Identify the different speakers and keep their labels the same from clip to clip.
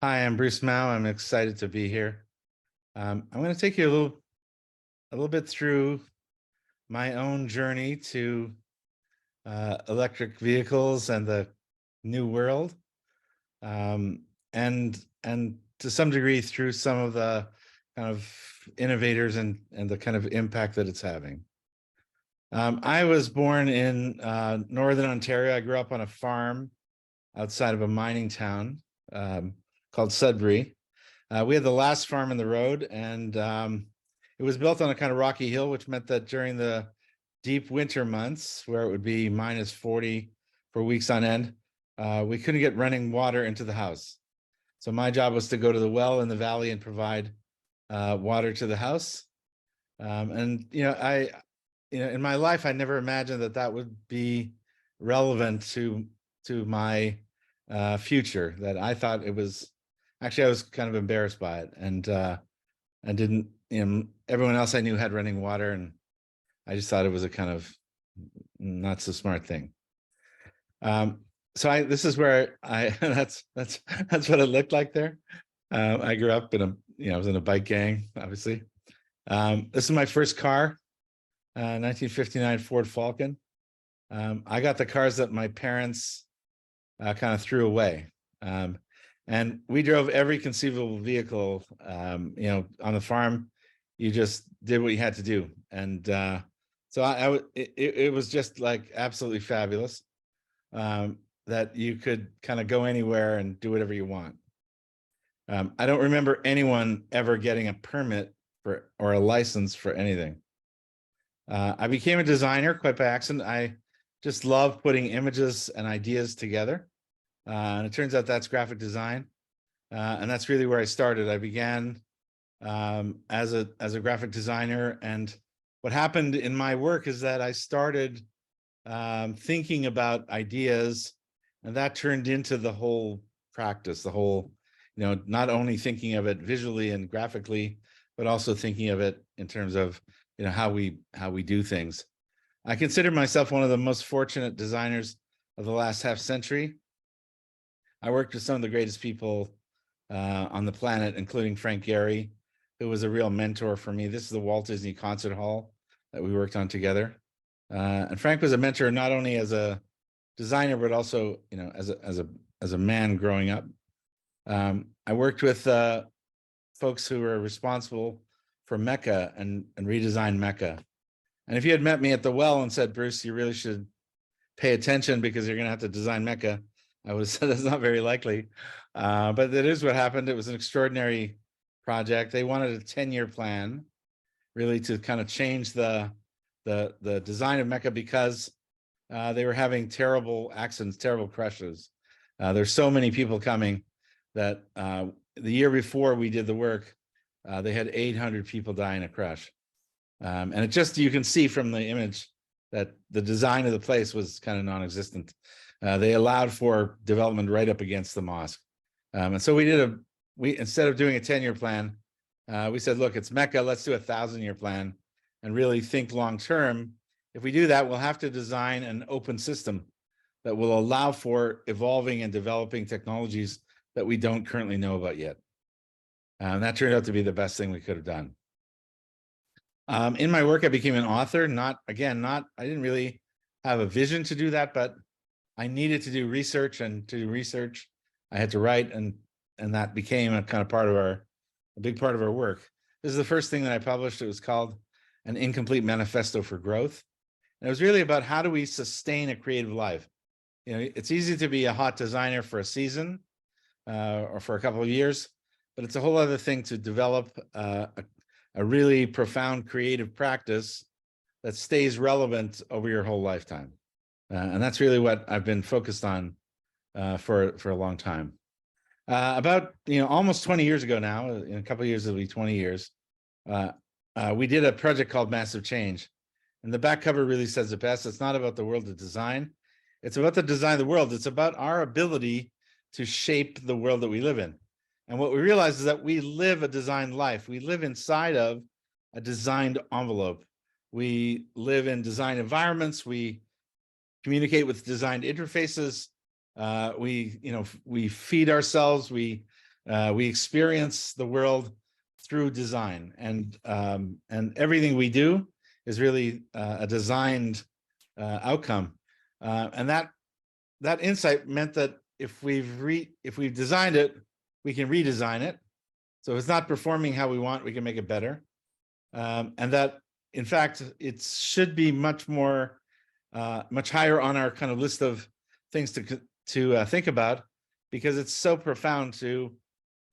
Speaker 1: Hi, I'm Bruce Mao. I'm excited to be here. I'm going to take you a little bit through my own journey to electric vehicles and the new world, and to some degree through some of the kind of innovators and the kind of impact that it's having. I was born in Northern Ontario. I grew up on a farm outside of a mining town called Sudbury. We had the last farm in the road, and it was built on a kind of rocky hill, which meant that during the deep winter months, where it would be minus 40 for weeks on end, we couldn't get running water into the house. So my job was to go to the well in the valley and provide water to the house. And in my life, I never imagined that that would be relevant to my future. That I thought it was. Actually, I was kind of embarrassed by it, and I didn't. Everyone else I knew had running water, and I just thought it was a kind of not so smart thing. So this is where I that's what it looked like there. I grew up in I was in a bike gang, obviously. This is my first car, 1959 Ford Falcon. I got the cars that my parents kind of threw away. And we drove every conceivable vehicle. On the farm, you just did what you had to do. And so it was just like absolutely fabulous that you could kind of go anywhere and do whatever you want. I don't remember anyone ever getting a permit or a license for anything. I became a designer quite by accident. I just love putting images and ideas together. And it turns out that's graphic design. And that's really where I started. I began as a graphic designer. And what happened in my work is that I started thinking about ideas, and that turned into the whole practice, the whole, not only thinking of it visually and graphically, but also thinking of it in terms of, how we do things. I consider myself one of the most fortunate designers of the last half century. I worked with some of the greatest people on the planet, including Frank Gehry, who was a real mentor for me. This is the Walt Disney Concert Hall that we worked on together. And Frank was a mentor not only as a designer, but also, as a man growing up. I worked with folks who were responsible for Mecca and redesigned Mecca. And if you had met me at the well and said, Bruce, you really should pay attention because you're going to have to design Mecca, I would have said that's not very likely. But that is what happened. It was an extraordinary project. They wanted a 10-year plan, really, to kind of change the design of Mecca because they were having terrible accidents, terrible crashes. There's so many people coming that the year before we did the work, they had 800 people die in a crash. And it just, you can see from the image that the design of the place was kind of non-existent. They allowed for development right up against the mosque. And so we instead of doing a 10-year plan, we said, look, it's Mecca, let's do a 1,000-year plan and really think long-term. If we do that, we'll have to design an open system that will allow for evolving and developing technologies that we don't currently know about yet. And that turned out to be the best thing we could have done. In my work, I became an author. I didn't really have a vision to do that, but I needed to do research, and to do research, I had to write, and that became a kind of a big part of our work. This is the first thing that I published. It was called An Incomplete Manifesto for Growth. And it was really about how do we sustain a creative life. It's easy to be a hot designer for a season or for a couple of years, but it's a whole other thing to develop a really profound creative practice that stays relevant over your whole lifetime. And that's really what I've been focused on for a long time. About almost 20 years ago now, in a couple of years it'll be 20 years, we did a project called Massive Change. And the back cover really says it best. It's not about the world of design. It's about the design of the world. It's about our ability to shape the world that we live in. And what we realize is that we live a designed life. We live inside of a designed envelope. We live in designed environments. We communicate with designed interfaces. We feed ourselves. We We experience the world through design, and everything we do is really a designed outcome. And that insight meant that if we've designed it, we can redesign it. So if it's not performing how we want, we can make it better. And that, in fact, it should be much more, much higher on our kind of list of things to think about, because it's so profound to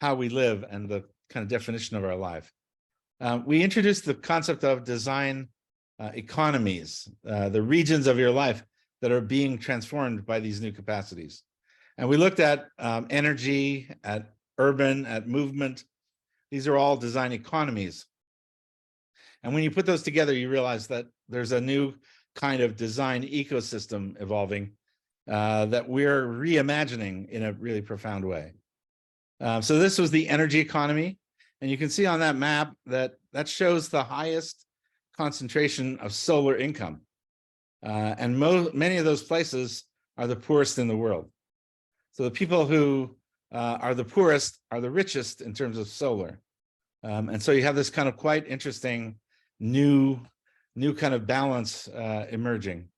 Speaker 1: how we live and the kind of definition of our life. We introduced the concept of design economies, the regions of your life that are being transformed by these new capacities. And we looked at energy, at urban, at movement. These are all design economies. And when you put those together, you realize that there's a new kind of design ecosystem evolving that we're reimagining in a really profound way. So this was the energy economy. And you can see on that map that shows the highest concentration of solar income. And many of those places are the poorest in the world. So the people who are the poorest are the richest in terms of solar. And so you have this kind of quite interesting new kind of balance emerging.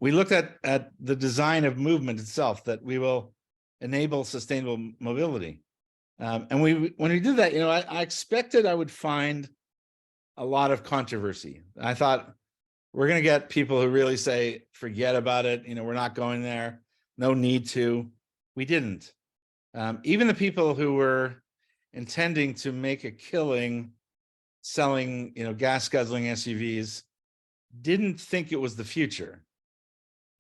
Speaker 1: We looked at the design of movement itself, that we will enable sustainable mobility. And when we did that, I expected I would find a lot of controversy. I thought, we're going to get people who really say, forget about it. We're not going there. No need to. We didn't. Even the people who were intending to make a killing selling, gas guzzling SUVs didn't think it was the future.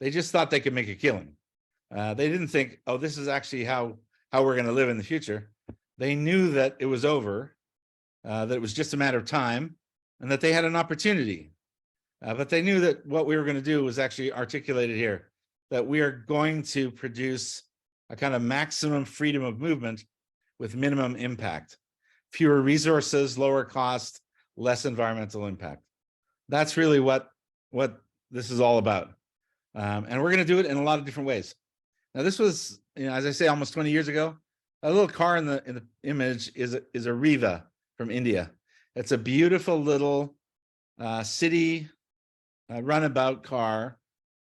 Speaker 1: They just thought they could make a killing. They didn't think, oh, this is actually how we're going to live in the future. They knew that it was over, that it was just a matter of time, and that they had an opportunity. But they knew that what we were going to do was actually articulated here, that we are going to produce a kind of maximum freedom of movement with minimum impact, fewer resources, lower cost, less environmental impact. That's really what this is all about. And we're going to do it in a lot of different ways. Now, this was, as I say, almost 20 years ago. A little car in the image is a Riva from India. It's a beautiful little city runabout car,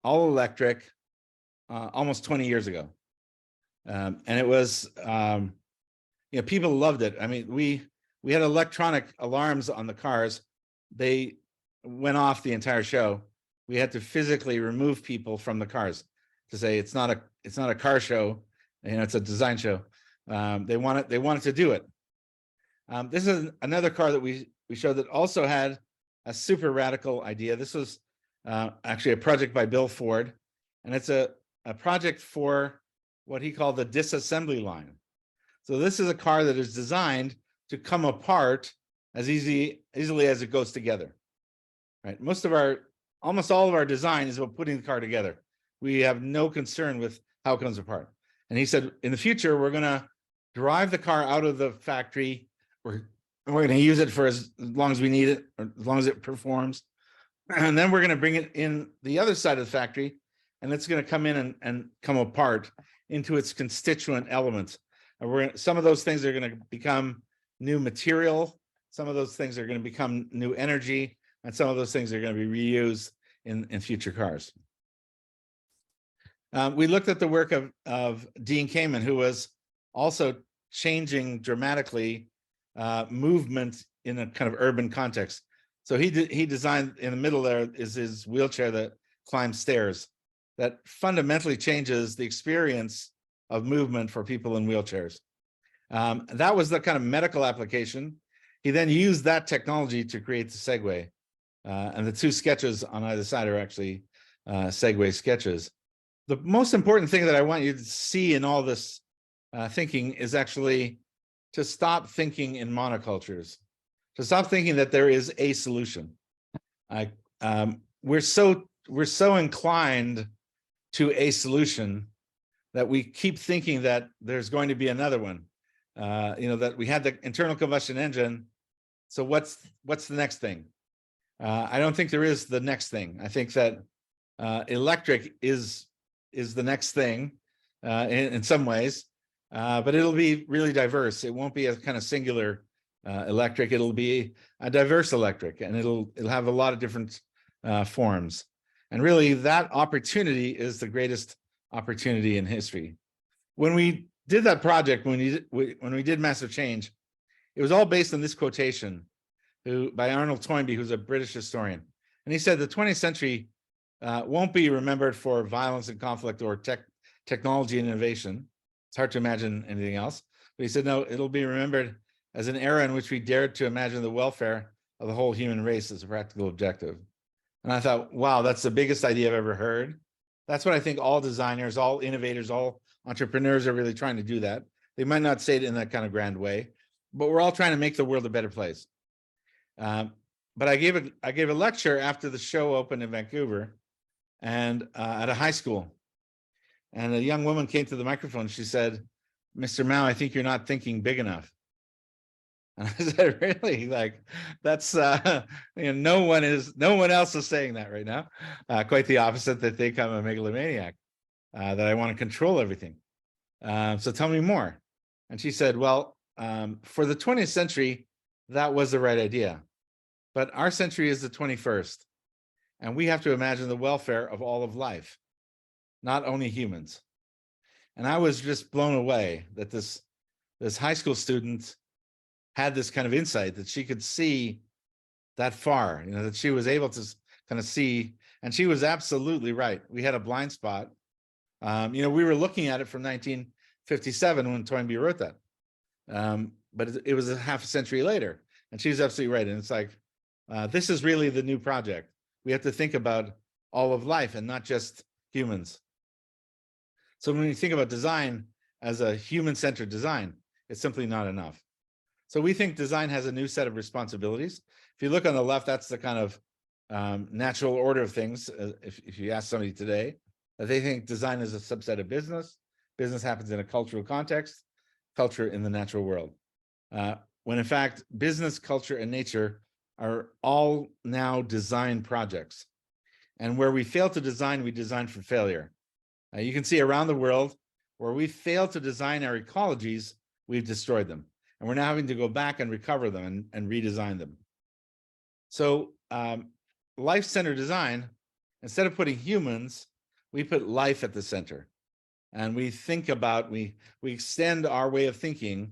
Speaker 1: all electric, almost 20 years ago. And it was, people loved it. I mean, we had electronic alarms on the cars. They went off the entire show. We had to physically remove people from the cars to say it's not a car show, it's a design show. They wanted to do it. This is another car that we showed that also had a super radical idea. This was actually a project by Bill Ford, and it's a project for what he called the disassembly line. So this is a car that is designed to come apart as easily as it goes together. Right? Almost all of our design is about putting the car together. We have no concern with how it comes apart. And he said, in the future, we're going to drive the car out of the factory. We're going to use it for as long as we need it, or as long as it performs. And then we're going to bring it in the other side of the factory, and it's going to come in and come apart into its constituent elements. And some of those things are going to become new material. Some of those things are going to become new energy, and some of those things are going to be reused in future cars. We looked at the work of Dean Kamen, who was also changing dramatically movement in a kind of urban context. So he designed, in the middle there is his wheelchair that climbs stairs, that fundamentally changes the experience of movement for people in wheelchairs. That was the kind of medical application. He then used that technology to create the Segway. And the two sketches on either side are actually Segway sketches. The most important thing that I want you to see in all this thinking is actually to stop thinking in monocultures, to stop thinking that there is a solution. We're so inclined to a solution that we keep thinking that there's going to be another one. That we had the internal combustion engine. So what's the next thing? I don't think there is the next thing. I think that electric is the next thing in some ways. but it'll be really diverse. It won't be a kind of singular electric. It'll be a diverse electric, and it'll have a lot of different forms. And really, that opportunity is the greatest opportunity in history. When we did that project, when we did Massive Change, it was all based on this quotation by Arnold Toynbee, who's a British historian. And he said the 20th century won't be remembered for violence and conflict or technology and innovation. It's hard to imagine anything else. But he said, no, it'll be remembered as an era in which we dared to imagine the welfare of the whole human race as a practical objective. And I thought, wow, that's the biggest idea I've ever heard. That's what I think all designers, all innovators, all entrepreneurs are really trying to do that. They might not say it in that kind of grand way, but we're all trying to make the world a better place. But I gave a lecture after the show opened in Vancouver, and at a high school. And a young woman came to the microphone. She said, "Mr. Mao, I think you're not thinking big enough." And I said, "Really? Like, that's no one else is saying that right now. Quite the opposite. They think I'm a megalomaniac, that I want to control everything. So tell me more." And she said, "Well, for the 20th century, that was the right idea, but our century is the 21st, and we have to imagine the welfare of all of life, not only humans." And I was just blown away that this high school student had this kind of insight, that she could see that far, that she was able to kind of see, and she was absolutely right. We had a blind spot. We were looking at it from 1957 when Toynbee wrote that, but it was a half a century later, and she was absolutely right. And it's like, this is really the new project. We have to think about all of life and not just humans. So when we think about design as a human-centered design, it's simply not enough. So we think design has a new set of responsibilities. If you look on the left, that's the kind of natural order of things. If you ask somebody today, that they think design is a subset of business. Business happens in a cultural context, culture in the natural world. When in fact, business, culture, and nature are all now design projects. And where we fail to design, we design for failure. You can see around the world where we fail to design our ecologies, we've destroyed them. And we're now having to go back and recover them and redesign them. So life-centered design, instead of putting humans, we put life at the center. And we think about, we extend our way of thinking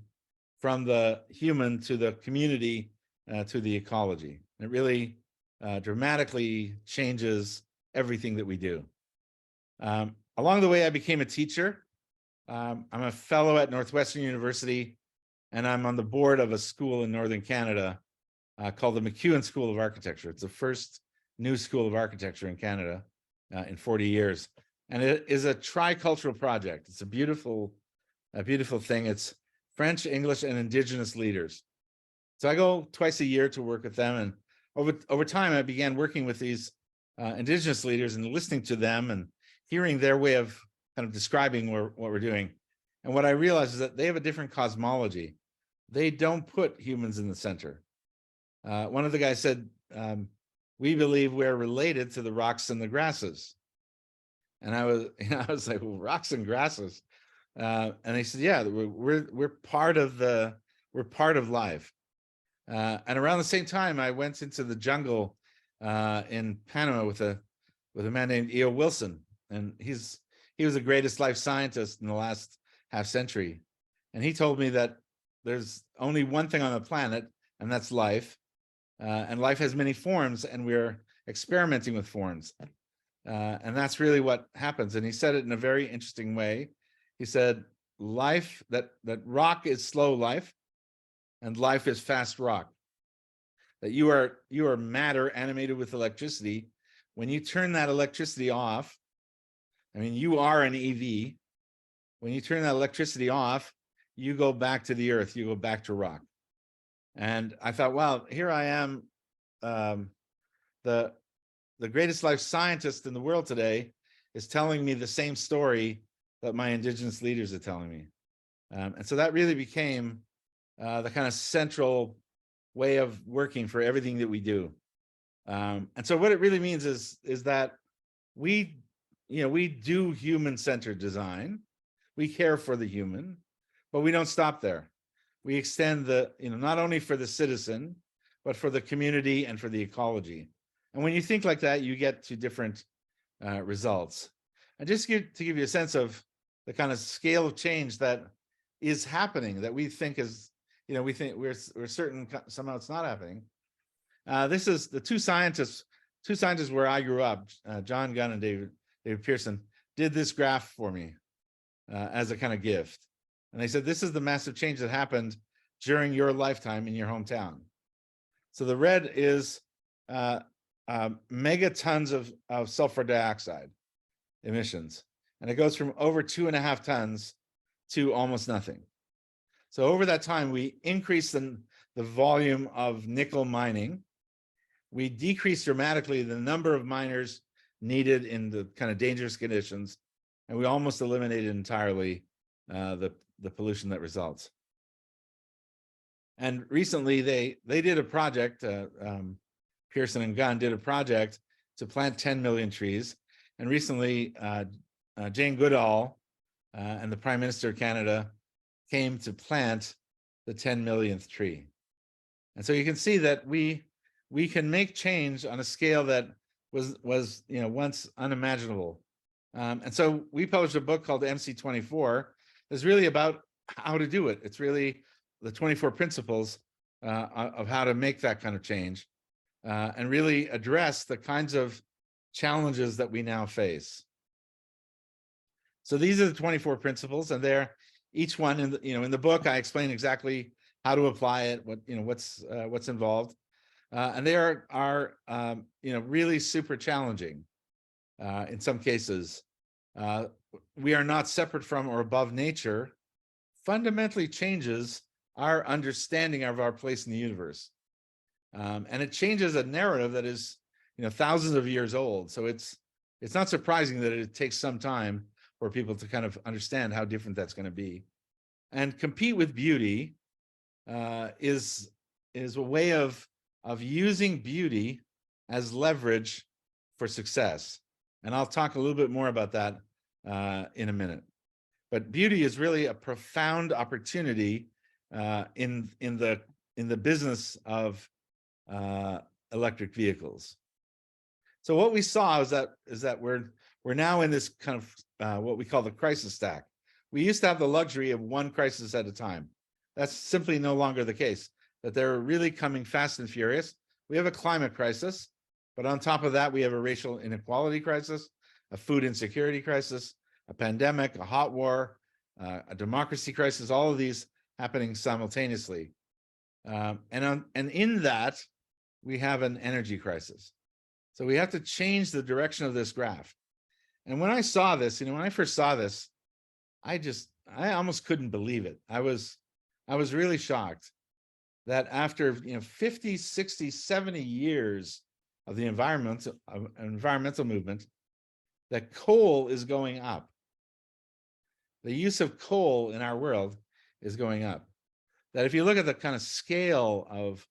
Speaker 1: from the human to the community to the ecology. It really dramatically changes everything that we do. Along the way, I became a teacher. I'm a fellow at Northwestern University, and I'm on the board of a school in Northern Canada called the MacEwan School of Architecture. It's the first new school of architecture in Canada in 40 years. And it is a tricultural project. It's a beautiful thing. It's French, English, and Indigenous leaders. So I go twice a year to work with them. And over time, I began working with these Indigenous leaders and listening to them and hearing their way of kind of describing what we're doing. And what I realized is that they have a different cosmology. They don't put humans in the center. One of the guys said, "We believe we're related to the rocks and the grasses." And I was like, "Well, rocks and grasses." And they said, "Yeah, we're part of life." And around the same time, I went into the jungle in Panama with a man named E.O. Wilson, and he was the greatest life scientist in the last half century. And he told me that there's only one thing on the planet, and that's life. And life has many forms, and we're experimenting with forms. And that's really what happens. And he said it in a very interesting way. He said, life, that rock is slow life, and life is fast rock. That you are matter animated with electricity. When you turn that electricity off, I mean, you are an EV. When you turn that electricity off, you go back to the earth, you go back to rock. And I thought, wow, here I am, the greatest life scientist in the world today is telling me the same story that my Indigenous leaders are telling me. And so that really became the kind of central way of working for everything that we do. And so what it really means is that we do human-centered design. We care for the human. But we don't stop there. We extend the, not only for the citizen, but for the community and for the ecology. And when you think like that, you get to different results. And just to give you a sense of the kind of scale of change that is happening, that we think is, we think we're certain somehow it's not happening. This is the two scientists where I grew up, John Gunn and David Pearson, did this graph for me as a kind of gift. And they said, this is the massive change that happened during your lifetime in your hometown. So the red is megatons of sulfur dioxide emissions. And it goes from over 2.5 tons to almost nothing. So over that time, we increased the volume of nickel mining. We decreased dramatically the number of miners needed in the kind of dangerous conditions. And we almost eliminated entirely the pollution that results. And recently they did a project, Pearson and Gunn did a project to plant 10 million trees. And recently Jane Goodall and the Prime Minister of Canada came to plant the 10 millionth tree. And so you can see that we can make change on a scale that was once unimaginable. And so we published a book called MC24 that's really about how to do it. It's really the 24 principles of how to make that kind of change and really address the kinds of challenges that we now face. So these are the 24 principles, and they're each one in the, in the book I explain exactly how to apply it, what's involved, and they are really super challenging in some cases. We are not separate from or above nature. Fundamentally changes our understanding of our place in the universe, and it changes a narrative that is thousands of years old. So it's not surprising that it takes some time for people to kind of understand how different that's going to be. And compete with beauty is a way of using beauty as leverage for success. And I'll talk a little bit more about that in a minute. But beauty is really a profound opportunity in the business of electric vehicles. So what we saw is that we're now in this kind of what we call the crisis stack. We used to have the luxury of one crisis at a time. That's simply no longer the case, that they're really coming fast and furious. We have a climate crisis, but on top of that, we have a racial inequality crisis, a food insecurity crisis, a pandemic, a hot war, a democracy crisis, all of these happening simultaneously. And in that, we have an energy crisis. So we have to change the direction of this graph. And when I saw this, when I first saw this, I almost couldn't believe it. I was really shocked that after 50, 60, 70 years of the environmental movement, that coal is going up. The use of coal in our world is going up. That if you look at the kind of scale of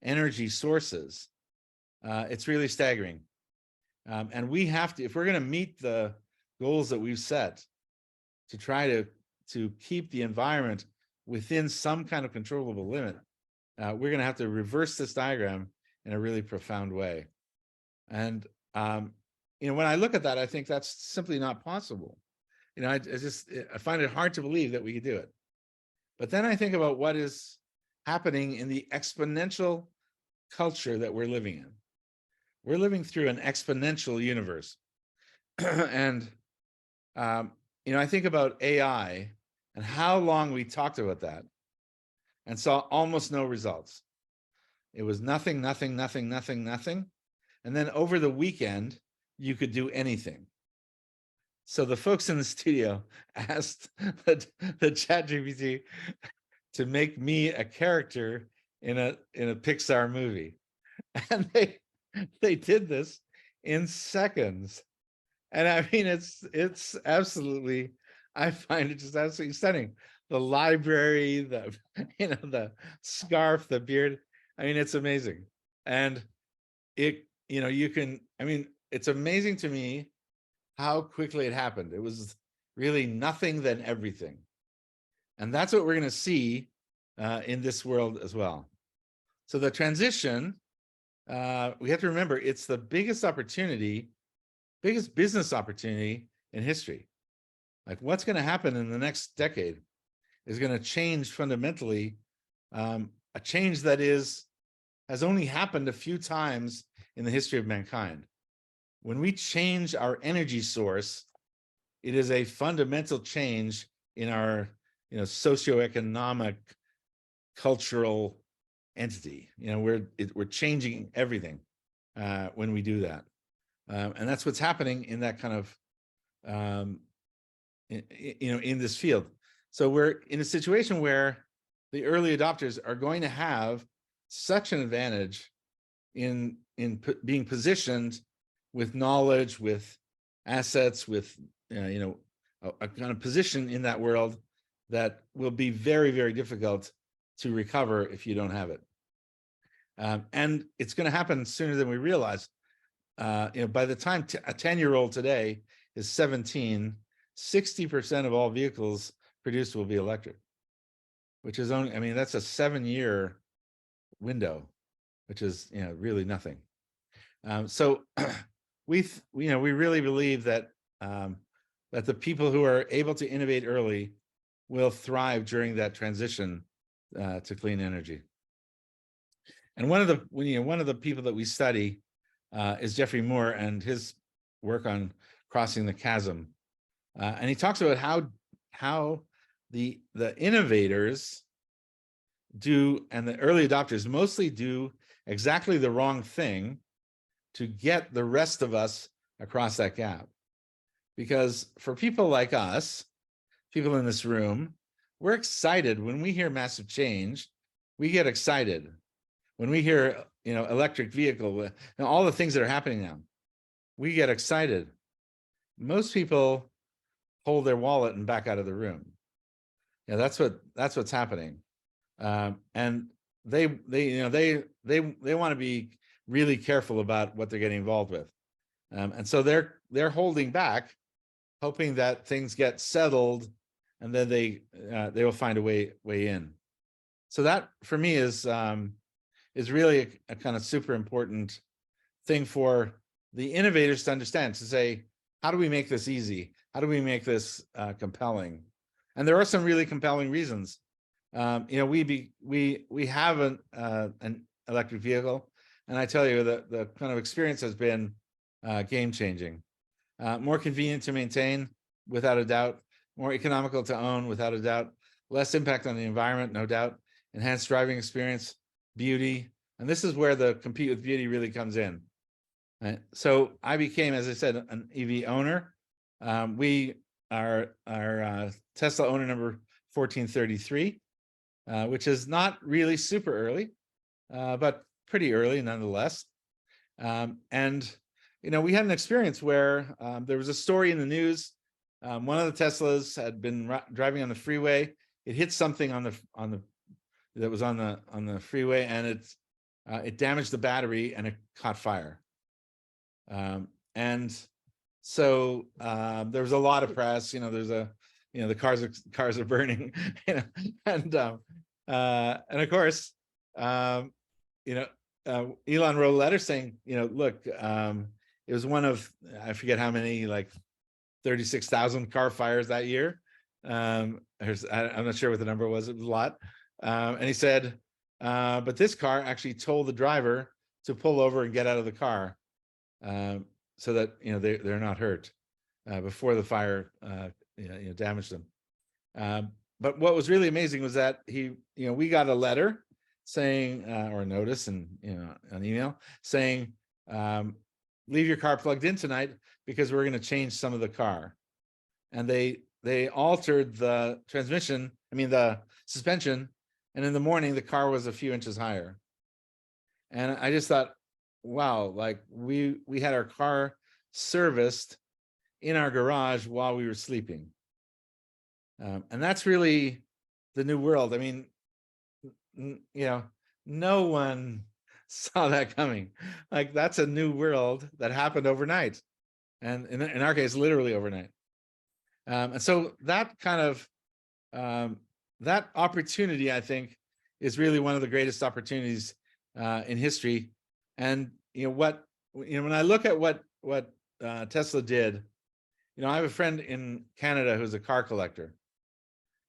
Speaker 1: energy sources, it's really staggering. And we have to, if we're going to meet the goals that we've set to try to keep the environment within some kind of controllable limit, we're going to have to reverse this diagram in a really profound way. And when I look at that, I think that's simply not possible. I find it hard to believe that we could do it. But then I think about what is happening in the exponential culture that we're living in. We're living through an exponential universe. And, I think about AI and how long we talked about that and saw almost no results. It was nothing, nothing, nothing, nothing, nothing. And then over the weekend, you could do anything. So the folks in the studio asked the ChatGPT to make me a character in a Pixar movie. And they did this in seconds. And I mean, it's absolutely, I find it just absolutely stunning. The library, the scarf, the beard. I mean, it's amazing. And it's amazing to me how quickly it happened. It was really nothing then everything. And that's what we're going to see in this world as well. So the transition, we have to remember, it's the biggest opportunity, biggest business opportunity in history. Like what's going to happen in the next decade is going to change fundamentally, a change that has only happened a few times in the history of mankind. When we change our energy source, it is a fundamental change in our, socioeconomic, cultural entity. We're changing everything when we do that, and that's what's happening in that kind of, in this field. So we're in a situation where the early adopters are going to have such an advantage in being positioned with knowledge, with assets, with a kind of position in that world that will be very, very difficult to recover if you don't have it. And it's going to happen sooner than we realize. By the time a 10-year-old today is 17, 60% of all vehicles produced will be electric, which is only, that's a 7-year window, which is, really nothing. So we really believe that that the people who are able to innovate early will thrive during that transition to clean energy. And one of the people that we study is Jeffrey Moore and his work on crossing the chasm. And he talks about how the innovators do, and the early adopters mostly do exactly the wrong thing to get the rest of us across that gap. Because for people like us, people in this room, we're excited when we hear massive change. We get excited when we hear, electric vehicle, and all the things that are happening now. We get excited. Most people hold their wallet and back out of the room. That's what's happening, and they want to be really careful about what they're getting involved with, and so they're holding back, hoping that things get settled, and then they will find a way in. So that for me is really a kind of super important thing for the innovators to understand, to say, how do we make this easy? How do we make this compelling? And there are some really compelling reasons. We have an electric vehicle, and I tell you that the kind of experience has been game changing. More convenient to maintain, without a doubt. More economical to own, without a doubt. Less impact on the environment, no doubt. Enhanced driving experience, beauty, and this is where the compete with beauty really comes in. Right? So I became, as I said, an EV owner. We are Tesla owner number 1433, which is not really super early, but pretty early nonetheless. And we had an experience where there was a story in the news. One of the Teslas had been driving on the freeway. It hit something on the freeway, and it damaged the battery, and it caught fire. And so there was a lot of press. There's the cars are burning, and of course, Elon wrote a letter saying, look, it was one of, I forget how many, like 36,000 car fires that year. I'm not sure what the number was. It was a lot. And he said, but this car actually told the driver to pull over and get out of the car, so that they're not hurt before the fire damaged them. But what was really amazing was that we got a letter saying, or a notice, and an email saying, leave your car plugged in tonight because we're going to change some of the car. And they altered the transmission, the suspension, and in the morning the car was a few inches higher. And I just thought, wow, like we had our car serviced in our garage while we were sleeping. And that's really the new world. No one saw that coming. Like, that's a new world that happened overnight, and in our case, literally overnight. And so that kind of that opportunity, I think, is really one of the greatest opportunities in history. And when I look at what Tesla did, I have a friend in Canada who's a car collector,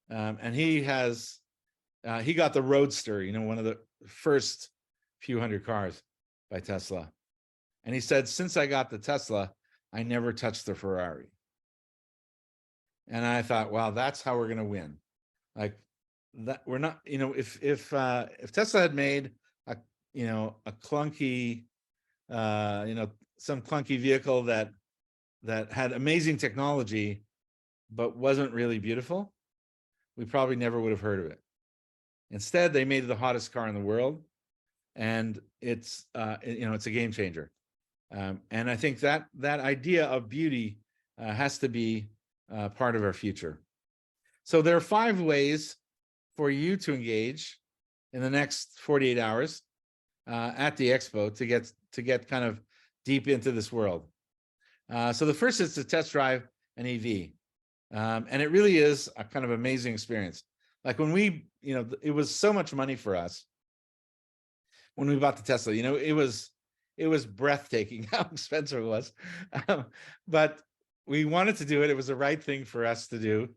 Speaker 1: and he got the Roadster, one of the first few hundred cars by Tesla. And he said, since I got the Tesla, I never touched the Ferrari. And I thought, wow, that's how we're going to win. Like that, we're not, if Tesla had made a clunky, some clunky vehicle that had amazing technology, but wasn't really beautiful, we probably never would have heard of it. Instead, they made the hottest car in the world, and it's it's a game changer. And I think that idea of beauty has to be part of our future. So there are 5 ways for you to engage in the next 48 hours at the Expo to get kind of deep into this world. So the first is to test drive an EV. And it really is a kind of amazing experience. Like when we, it was so much money for us when we bought the Tesla. It was breathtaking how expensive it was, but we wanted to do it. It was the right thing for us to do.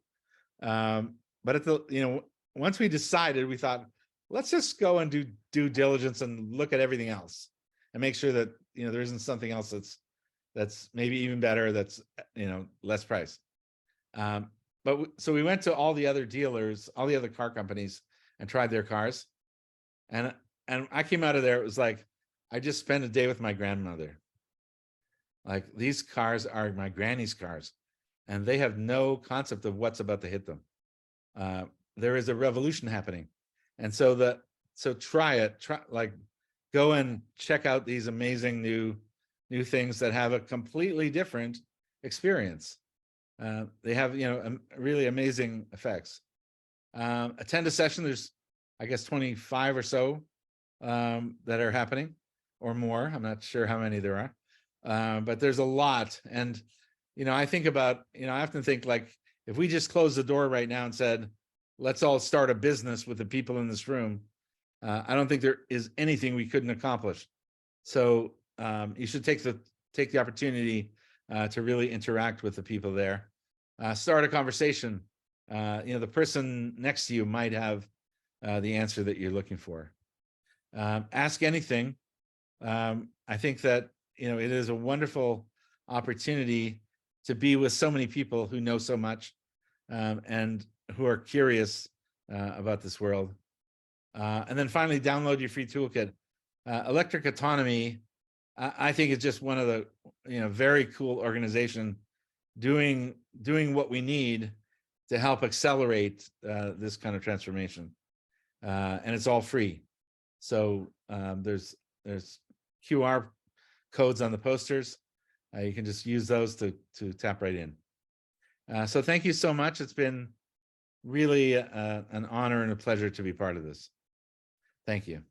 Speaker 1: But once we decided, we thought, let's just go and do due diligence and look at everything else and make sure that there isn't something else that's maybe even better, that's less price. So we went to all the other dealers, all the other car companies, and tried their cars. And I came out of there, it was like, I just spent a day with my grandmother. Like, these cars are my granny's cars, and they have no concept of what's about to hit them. There is a revolution happening. And so try it, go and check out these amazing new things that have a completely different experience. They have, really amazing effects. Attend a session. There's, I guess, 25 or so that are happening, or more. I'm not sure how many there are, but there's a lot. And, I think about, I often think, like, if we just closed the door right now and said, let's all start a business with the people in this room, I don't think there is anything we couldn't accomplish. So you should take the opportunity to really interact with the people there. Start a conversation. The person next to you might have the answer that you're looking for. Ask anything. I think that it is a wonderful opportunity to be with so many people who know so much and who are curious about this world. And then finally, download your free toolkit. Electric Autonomy, I think it's just one of the very cool organization doing what we need to help accelerate this kind of transformation, and it's all free. So there's QR codes on the posters. You can just use those to tap right in. So thank you so much. It's been really an honor and a pleasure to be part of this. Thank you.